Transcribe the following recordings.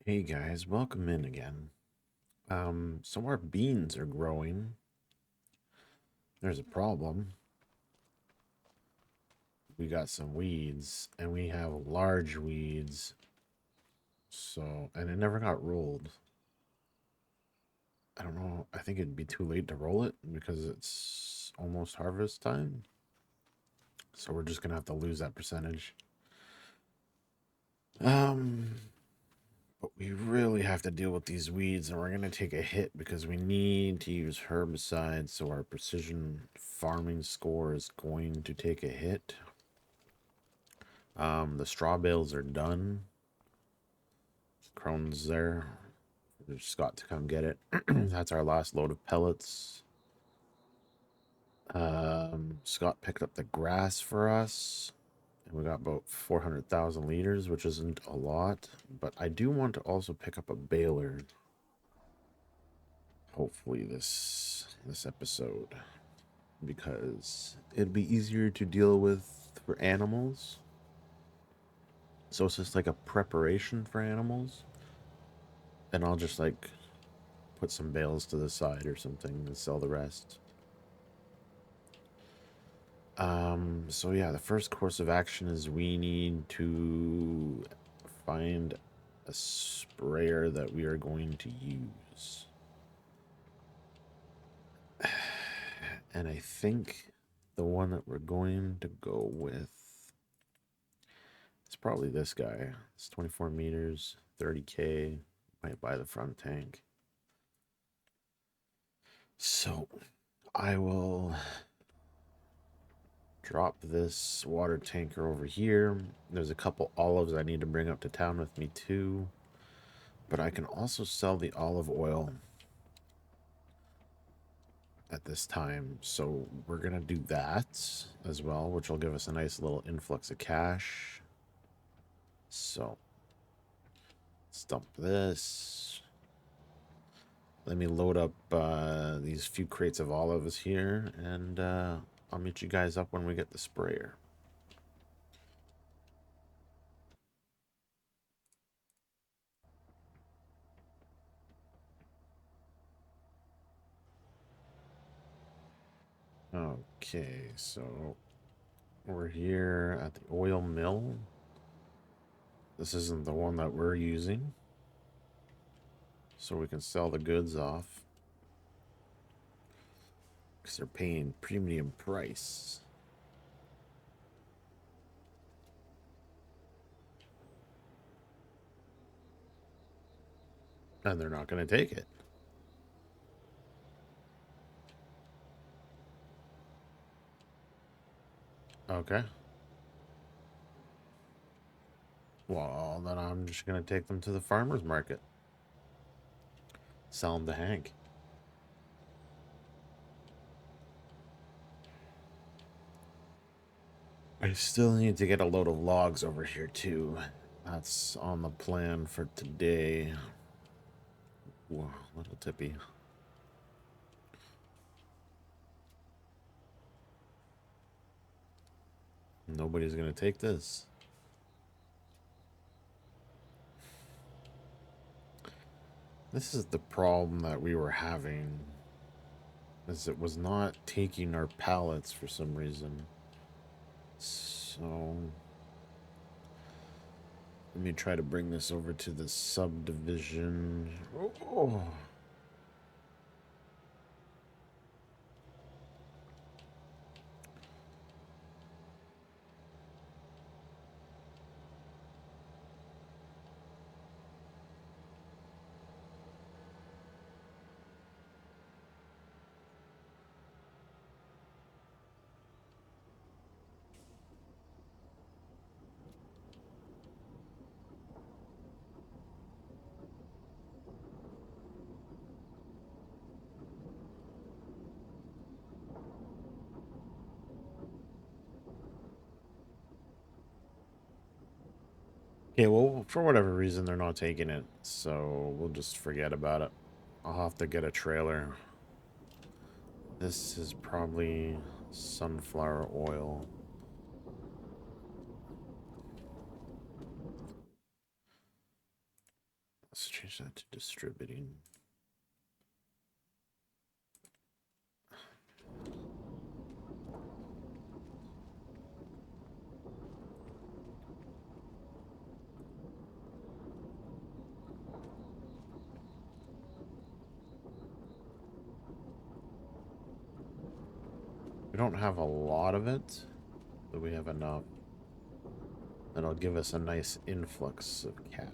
Hey guys, welcome in again. So our beans are growing. There's a problem. We got some weeds, and we have large weeds. And it never got rolled. I don't know. I think it'd be too late to roll it because it's almost harvest time. So we're just gonna have to lose that percentage. Um, but we really have to deal with these weeds, and we're gonna take a hit because we need to use herbicides. So our precision farming score is going to take a hit. The straw bales are done. Crone's there. There's Scott to come get it. That's our last load of pellets. Scott picked up the grass for us. And we got about 400,000 liters, which isn't a lot. But I do want to also pick up a baler. Hopefully this episode. Because it'd be easier to deal with for animals. So it's just like a preparation for animals. And I'll just like put some bales to the side or something and sell the rest. So yeah, the first course of action is we need to find a sprayer that we are going to use. And I think the one that we're going to go with is probably this guy. It's 24 meters, 30K. Might buy the front tank. So I will drop this water tanker over here. There's a couple olives I need to bring up to town with me too. But I can also sell the olive oil at this time. So we're going to do that as well, which will give us a nice little influx of cash. So let's dump this. Let me load up these few crates of olives here, and I'll meet you guys up when we get the sprayer. Okay, so we're here at the oil mill. This isn't the one that we're using, so we can sell the goods off because they're paying premium price. And they're not going to take it. Okay. Well, then I'm just going to take them to the farmer's market. Sell them to Hank. I still need to get a load of logs over here, too. That's on the plan for today. Whoa, little tippy. Nobody's going to take this. This is the problem that we were having. Is it was not taking our pallets for some reason. So let me try to bring this over to the subdivision. Oh. Okay, well, for whatever reason, they're not taking it, so we'll just forget about it. I'll have to get a trailer. This is probably sunflower oil. Let's change that to distributing. We don't have a lot of it, but we have enough. That'll give us a nice influx of cash.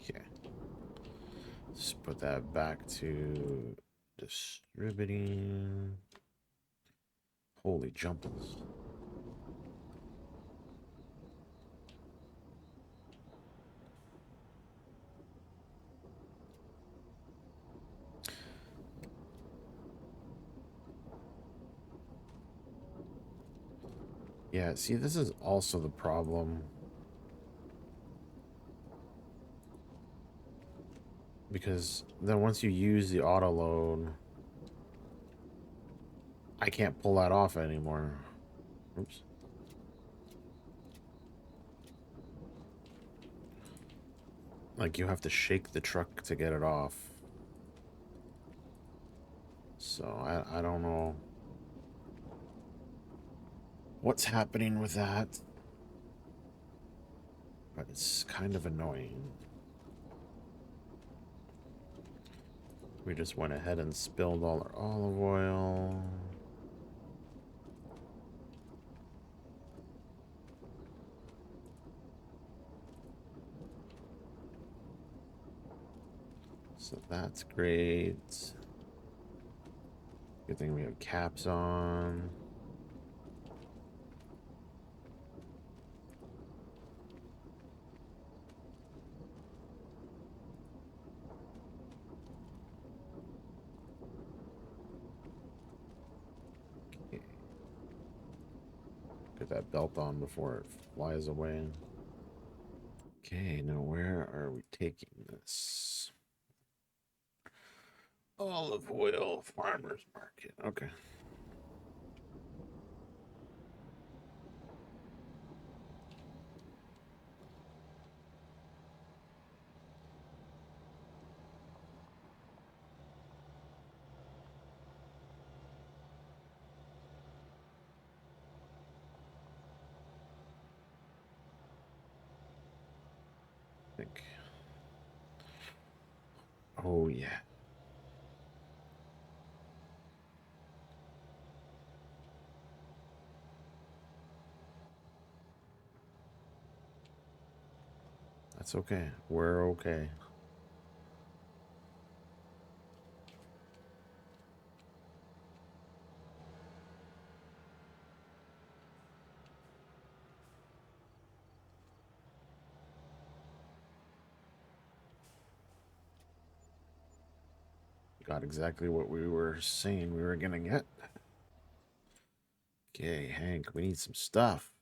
Okay. Just put that back to distributing. Holy jumpers. Yeah, see, this is also the problem. Because then once you use the auto load, I can't pull that off anymore. Oops. Like, you have to shake the truck to get it off. So, I don't know what's happening with that. But it's kind of annoying. We just went ahead and spilled all our olive oil. So that's great. Good thing we have caps on. Okay. Get that belt on before it flies away. Okay, now where are we taking this? Olive oil farmers market. Okay. I think. Oh yeah. That's okay. We're okay. Got exactly what we were saying we were gonna get. Okay, Hank, we need some stuff.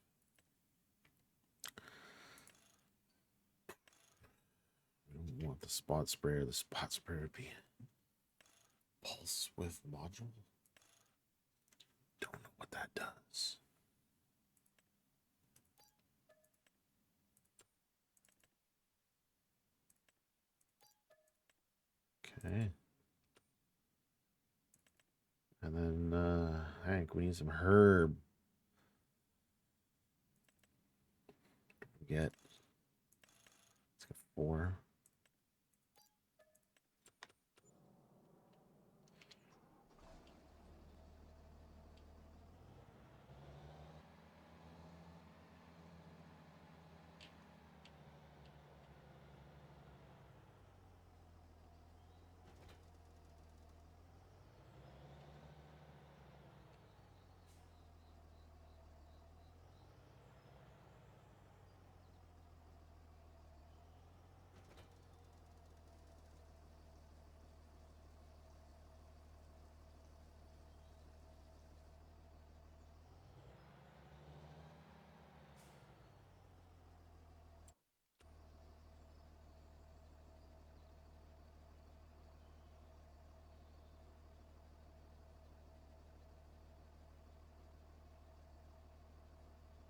We don't want the spot sprayer. The spot sprayer would be pulse width module. Don't know what that does. Okay. And then, Hank, we need some herb. Get. Let's get 4.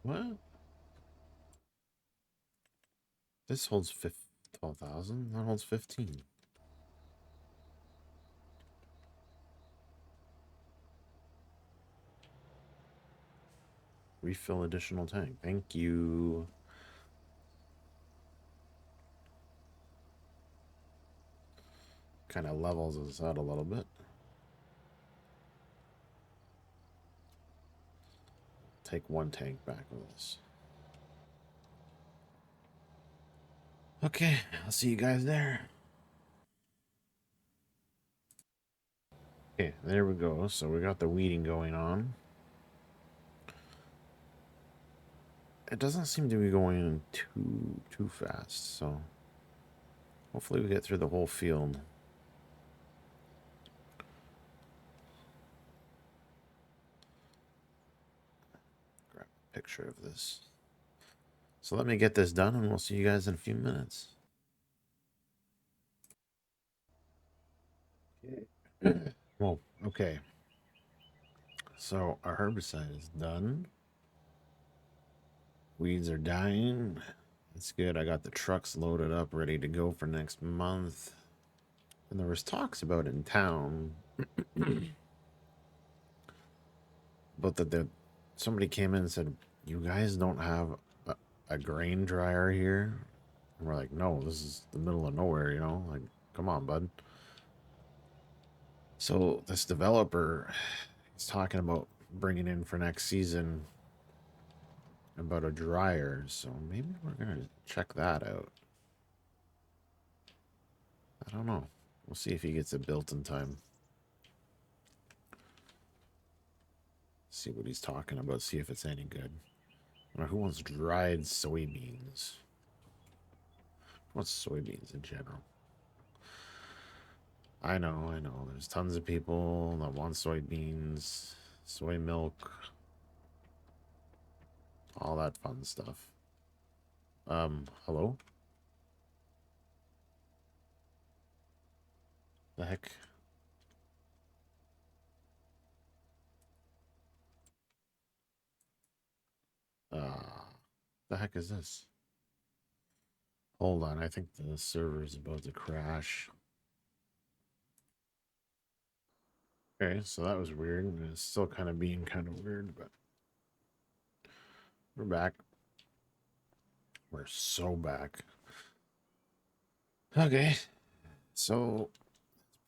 What? This holds 12,000. That holds 15. Refill additional tank. Thank you. Kind of levels us out a little bit. Take one tank back with us. Okay, I'll see you guys there. Okay, there we go. So we got the weeding going on. It doesn't seem to be going too fast, so hopefully we get through the whole field. Grab a picture of this. So let me get this done and we'll see you guys in a few minutes. Okay. Well, okay. So our herbicide is done. Weeds are dying. That's good. I got the trucks loaded up, ready to go for next month. And there was talks about in town, but that somebody came in and said, "You guys don't have a grain dryer here?" And we're like, "No, this is the middle of nowhere, you know? Like, come on, bud." So this developer is talking about bringing in for next season about a dryer. So maybe we're gonna check that out. I don't know. We'll see if he gets it built in time. See what he's talking about. See if it's any good. Now, who wants dried soybeans? Who wants soybeans in general? I know. There's tons of people that want soybeans, soy milk, all that fun stuff. Hello? The heck? The heck is this? Hold on, I think the server is about to crash. Okay, so that was weird. It's still kind of being kind of weird, but we're back. We're so back. Okay, so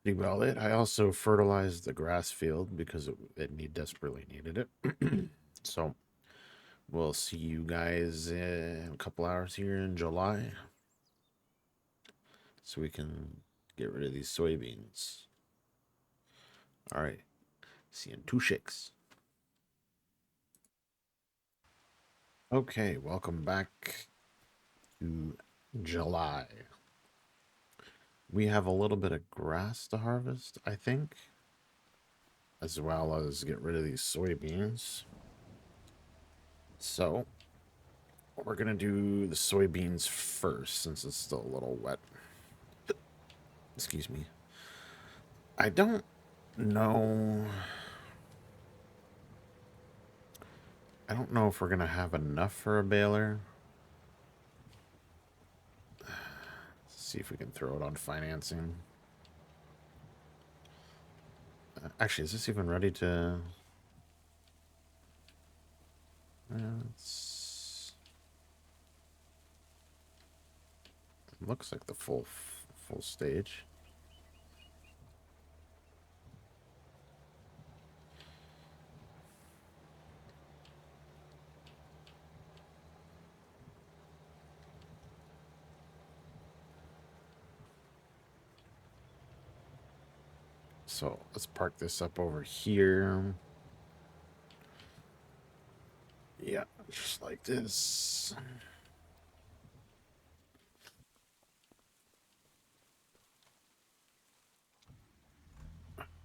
pretty well it. I also fertilized the grass field because it desperately needed it. So we'll see you guys in a couple hours here in July, so we can get rid of these soybeans. All right, see you in 2 shakes. Okay, welcome back to July. We have a little bit of grass to harvest, I think, as well as get rid of these soybeans. So we're gonna do the soybeans first since it's still a little wet. Excuse me. I don't know. I don't know if we're gonna have enough for a baler. Let's see if we can throw it on financing. Actually, is this even ready to? It looks like the full stage. So let's park this up over here. Yeah, just like this.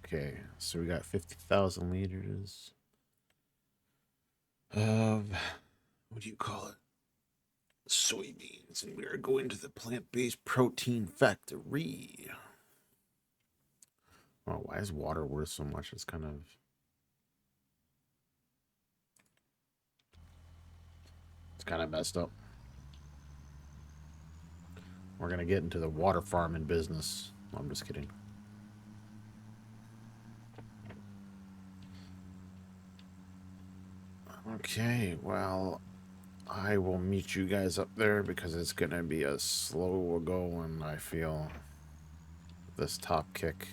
Okay, so we got 50,000 liters of, what do you call it? Soybeans. And we are going to the plant-based protein factory. Oh, why is water worth so much? It's kind of... It's kind of messed up. We're going to get into the water farming business. No, I'm just kidding. Okay, well, I will meet you guys up there because it's going to be a slow going, I feel. This top kick.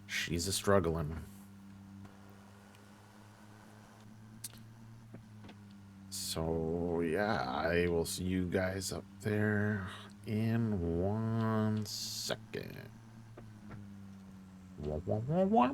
She's a struggling. So, yeah, I will see you guys up there in 1 second. Wah, wah, wah, wah.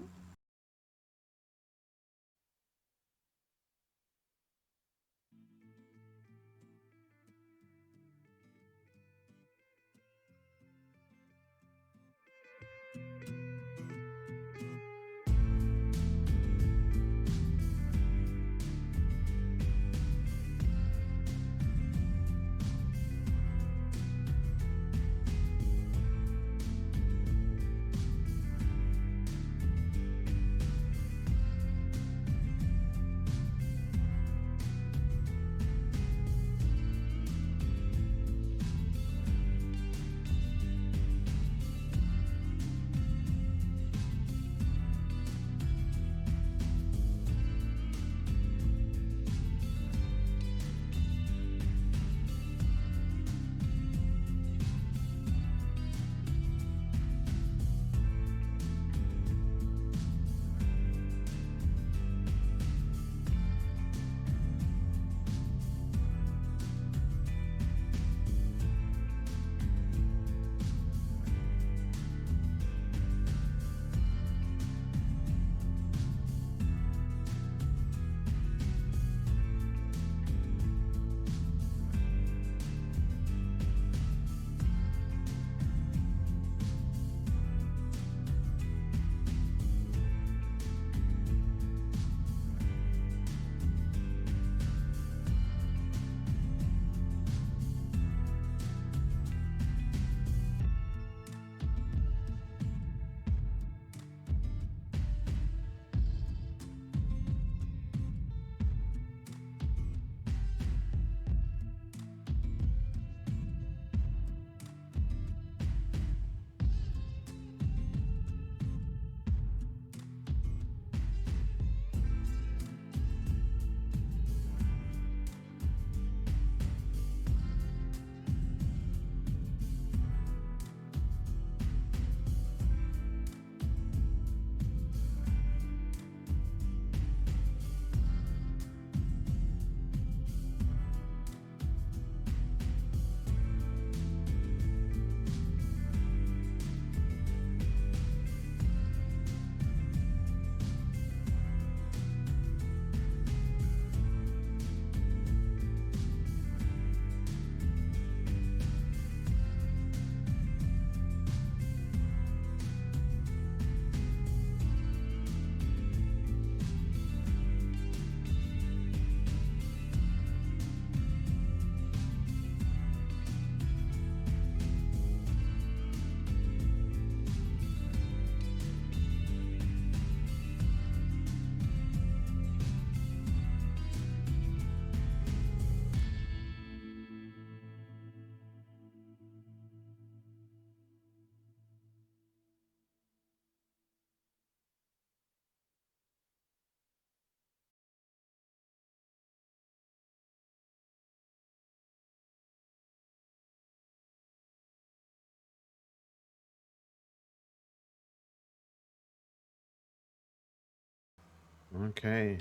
Okay,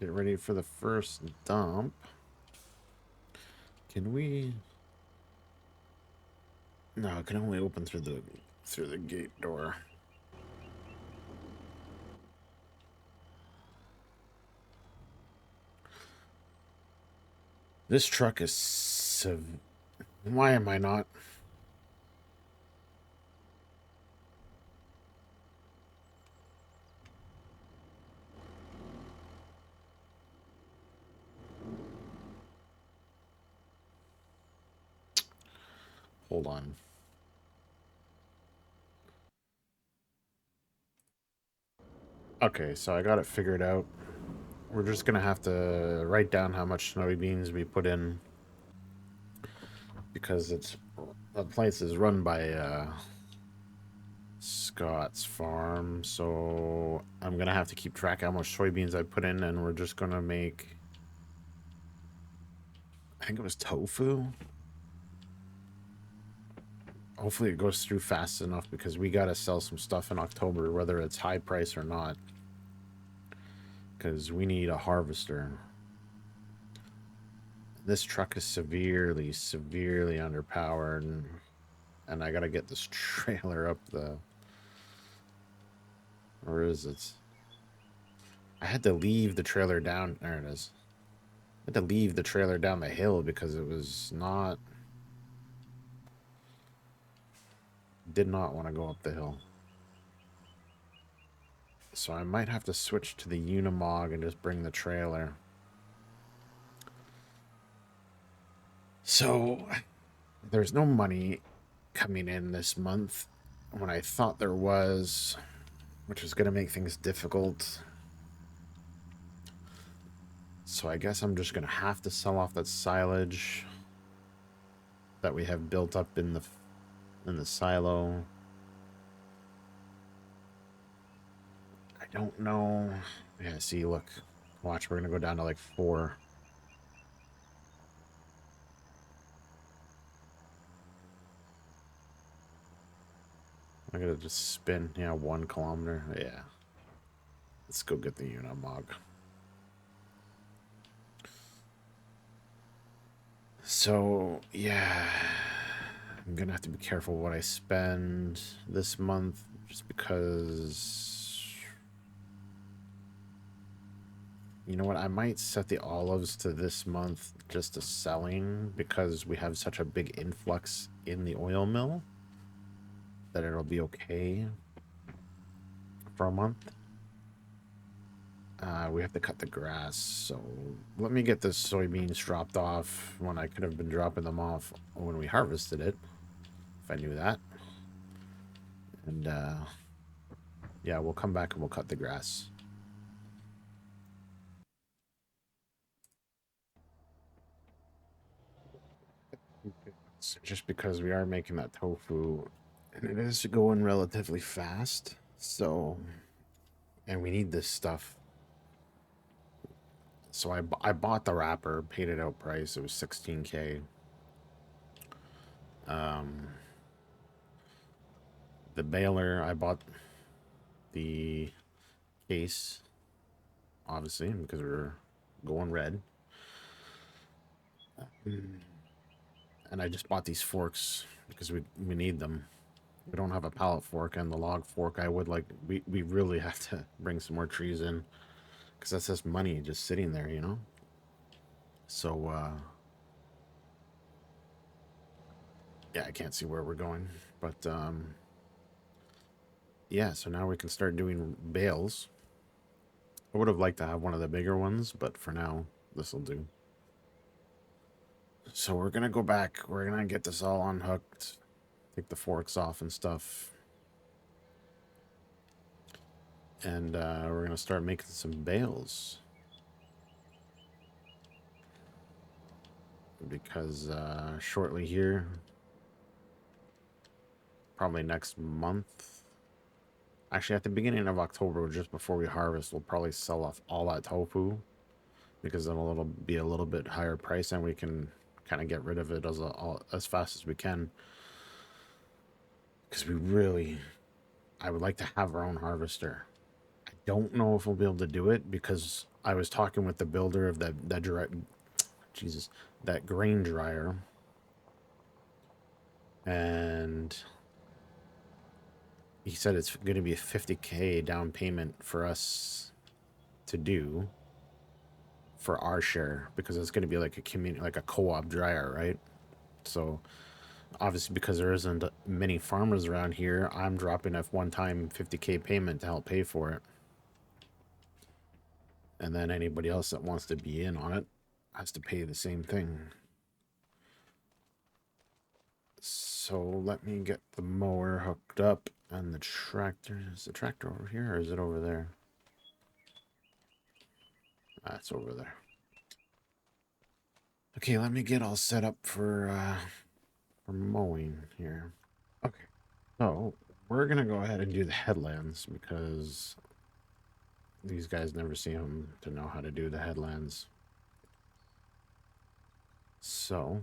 get ready for the first dump. Can we? No, it can only open through the gate door. This truck is why am I not? Hold on. Okay, so I got it figured out. we're just gonna have to write down how much soybeans we put in because it's the place is run by Scott's farm, so I'm gonna have to keep track how much soybeans I put in, and we're just gonna make, I think it was tofu. Hopefully it goes through fast enough because we gotta sell some stuff in October, whether it's high price or not, because we need a harvester. This truck is severely underpowered, and I gotta get this trailer up the... Where is it? I had to leave the trailer down. There it is. I had to leave the trailer down the hill because it was not... Did not want to go up the hill. So I might have to switch to the Unimog and just bring the trailer. So there's no money coming in this month when I thought there was, which was going to make things difficult. So I guess I'm just going to have to sell off that silage that we have built up in the silo. I don't know. Yeah, see, look. Watch, we're going to go down to like 4. I'm going to just spin. Yeah, 1 kilometer. Yeah. Let's go get the Unimog. So, yeah. I'm going to have to be careful what I spend this month just because... You know what? I might set the olives to this month just to selling because we have such a big influx in the oil mill that it'll be okay for a month. We have to cut the grass, so let me get the soybeans dropped off when I could have been dropping them off when we harvested it, if I knew that. And yeah, we'll come back and we'll cut the grass. Just because we are making that tofu, and it is going relatively fast, so, and we need this stuff. So I bought the wrapper, paid it out price. It was 16K. The baler, I bought the case, obviously, because we are going red. And I just bought these forks because we need them. We don't have a pallet fork and the log fork. I would like, we really have to bring some more trees in because that's just money just sitting there, you know? So, yeah, I can't see where we're going, but, yeah, so now we can start doing bales. I would have liked to have one of the bigger ones, but for now, this will do. So we're gonna go back. We're gonna get this all unhooked, take the forks off and stuff, and we're gonna start making some bales. Because shortly here, probably next month, actually at the beginning of October, just before we harvest, we'll probably sell off all that tofu because it'll be a little bit higher price and we can kind of get rid of it as fast as we can. Because we really, I would like to have our own harvester. I don't know if we'll be able to do it because I was talking with the builder of that grain dryer, and he said it's going to be a 50K down payment for us to do for our share because it's going to be like a community, like a co-op dryer, right? So obviously because there isn't many farmers around here, I'm dropping a one-time 50K payment to help pay for it. And then anybody else that wants to be in on it has to pay the same thing. So let me get the mower hooked up and the tractor. Is the tractor over here or is it over there? That's over there. Okay, let me get all set up for mowing here. Okay, so we're gonna go ahead and do the headlands because these guys never seem to know how to do the headlands. So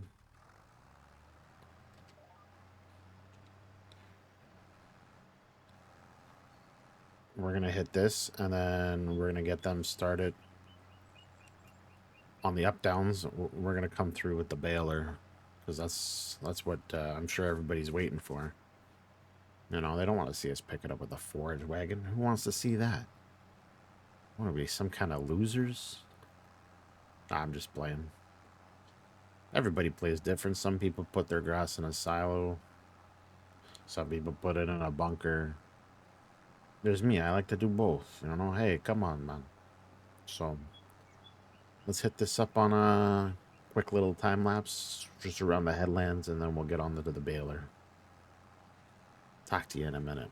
we're gonna hit this, and then we're gonna get them started on the up downs. We're gonna come through with the baler because that's what I'm sure everybody's waiting for. You know, they don't want to see us pick it up with a forage wagon. Who wants to see that? Want to be some kind of losers? Nah, I'm just playing. Everybody plays different. Some people put their grass in a silo. Some people put it in a bunker. There's me. I like to do both. You know, hey, come on, man. So let's hit this up on a quick little time lapse just around the headlands, and then we'll get on to the baler. Talk to you in a minute.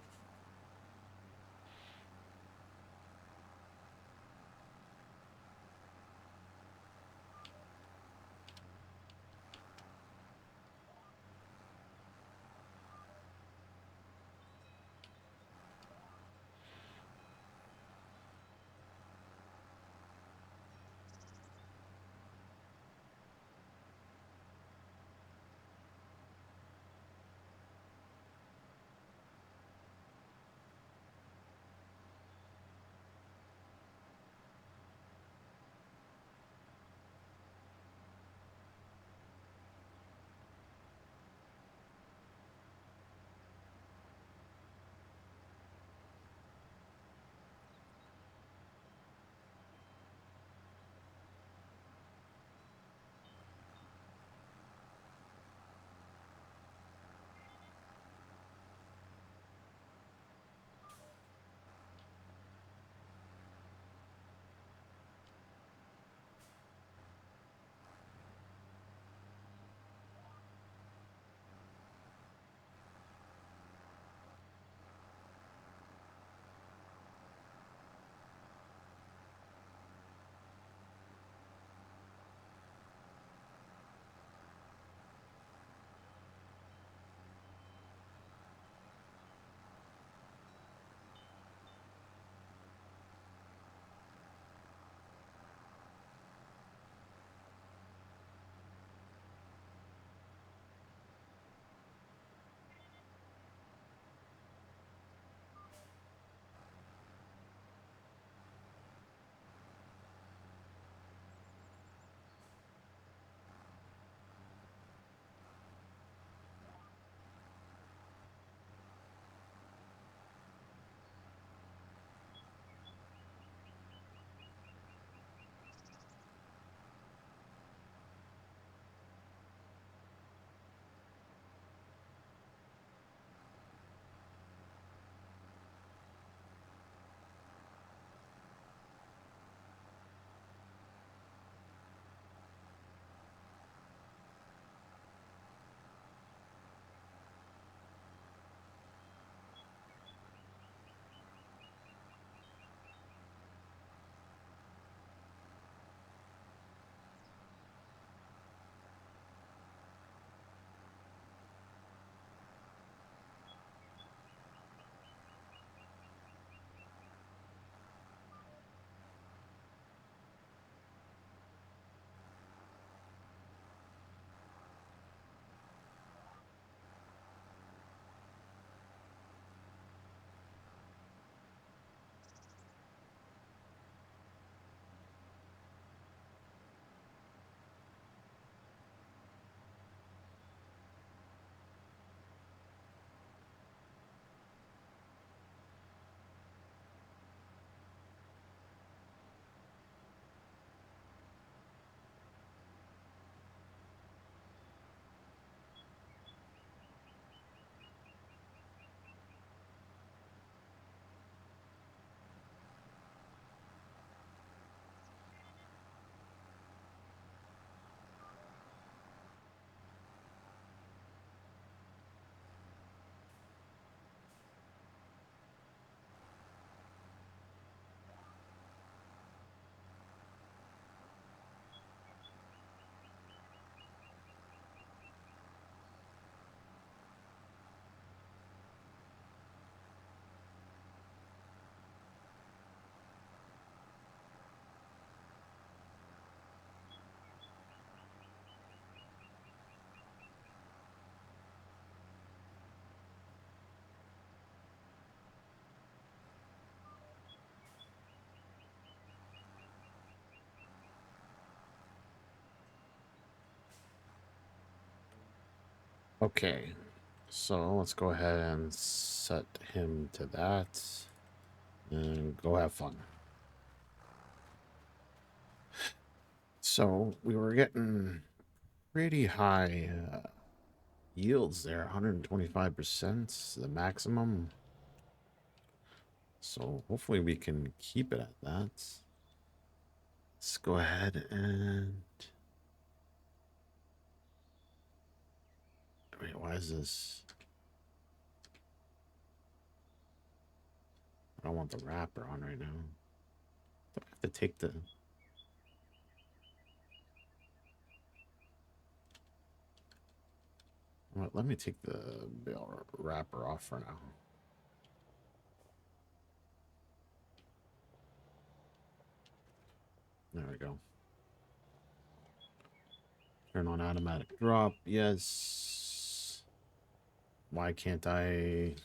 Okay, so let's go ahead and set him to that and go have fun. So we were getting pretty high yields there, 125%, the maximum. So hopefully we can keep it at that. Let's go ahead and... Wait, why is this? I don't want the wrapper on right now. I have to take the... Well, let me take the bale wrapper off for now. There we go. Turn on automatic drop. Yes. Why can't I...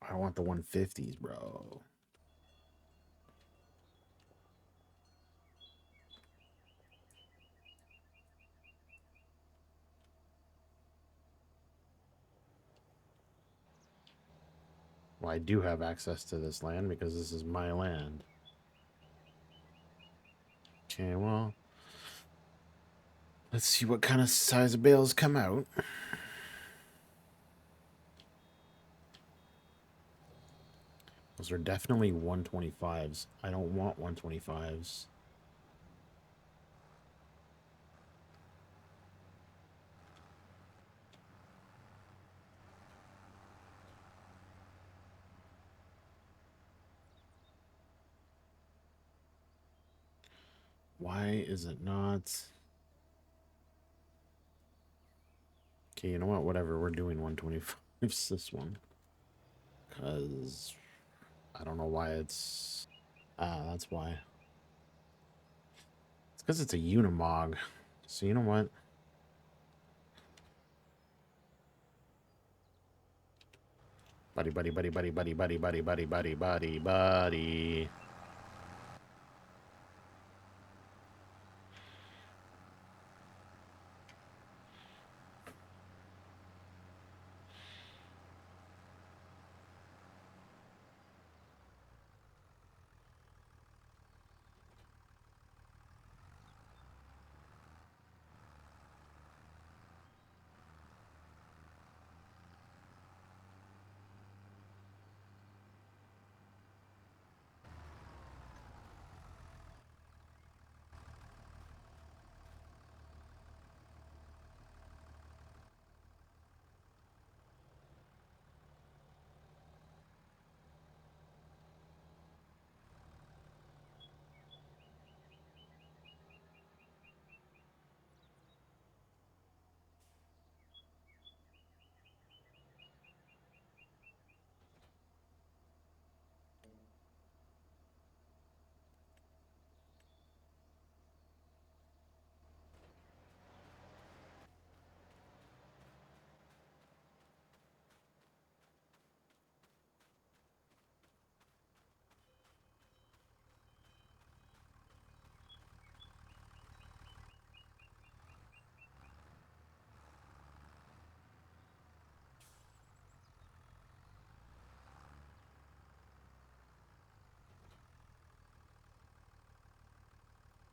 I want the 150s, bro. Well, I do have access to this land because this is my land. Okay, well, let's see what kind of size of bales come out. Those are definitely 125s. I don't want 125s. Why is it not? Okay, you know what? Whatever. We're doing 125s this one. Because I don't know why it's... Ah, that's why. It's because it's a Unimog. So you know what? Buddy, buddy, buddy, buddy, buddy, buddy, buddy, buddy, buddy, buddy, buddy.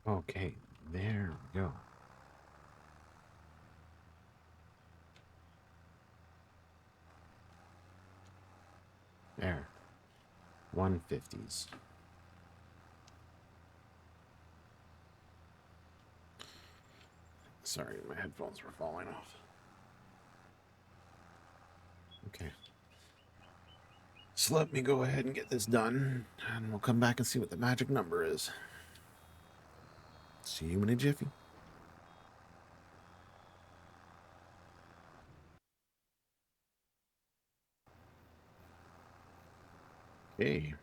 Okay, there we go. There. 150s. Sorry, my headphones were falling off. Okay. So let me go ahead and get this done, and we'll come back and see what the magic number is. See you in a jiffy. Okay.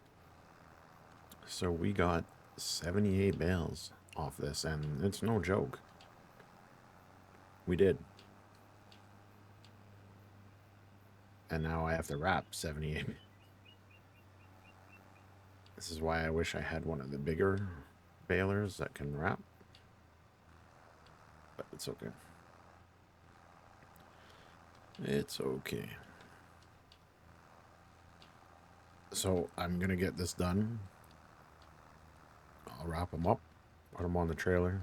So we got 78 bales off this, and it's no joke. We did. And now I have to wrap 78. This is why I wish I had one of the bigger balers that can wrap. But it's okay. It's okay. So I'm gonna get this done. I'll wrap them up, put them on the trailer,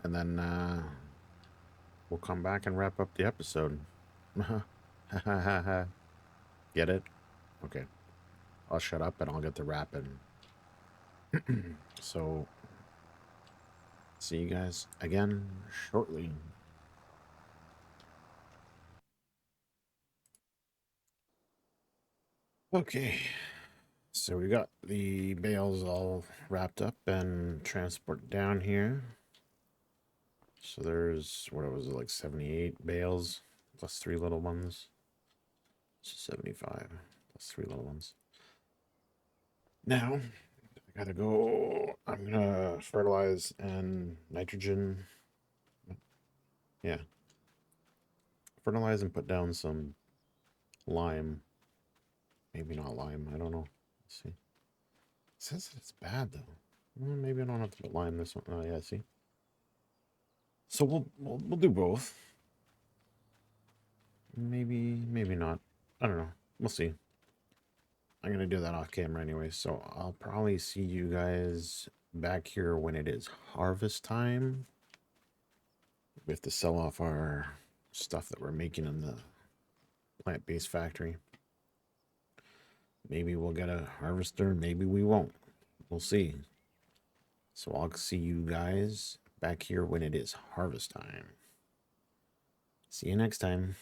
and then we'll come back and wrap up the episode. Get it? Okay. I'll shut up and I'll get to wrapping. So, see you guys again shortly. Okay. So we got the bales all wrapped up and transported down here. So there's, what was it, like 78 bales plus 3 little ones. So 75 plus 3 little ones. Now, I gotta go. I'm gonna fertilize and nitrogen. Yeah. Fertilize and put down some lime. Maybe not lime. I don't know. Let's see. It says that it's bad though. Well, maybe I don't have to put lime this one. Oh yeah, see. So we'll do both. Maybe not. I don't know. We'll see. I'm gonna do that off camera anyway, so I'll probably see you guys back here when it is harvest time. We have to sell off our stuff that we're making in the plant-based factory. Maybe we'll get a harvester, maybe we won't. We'll see. So I'll see you guys back here when it is harvest time. See you next time.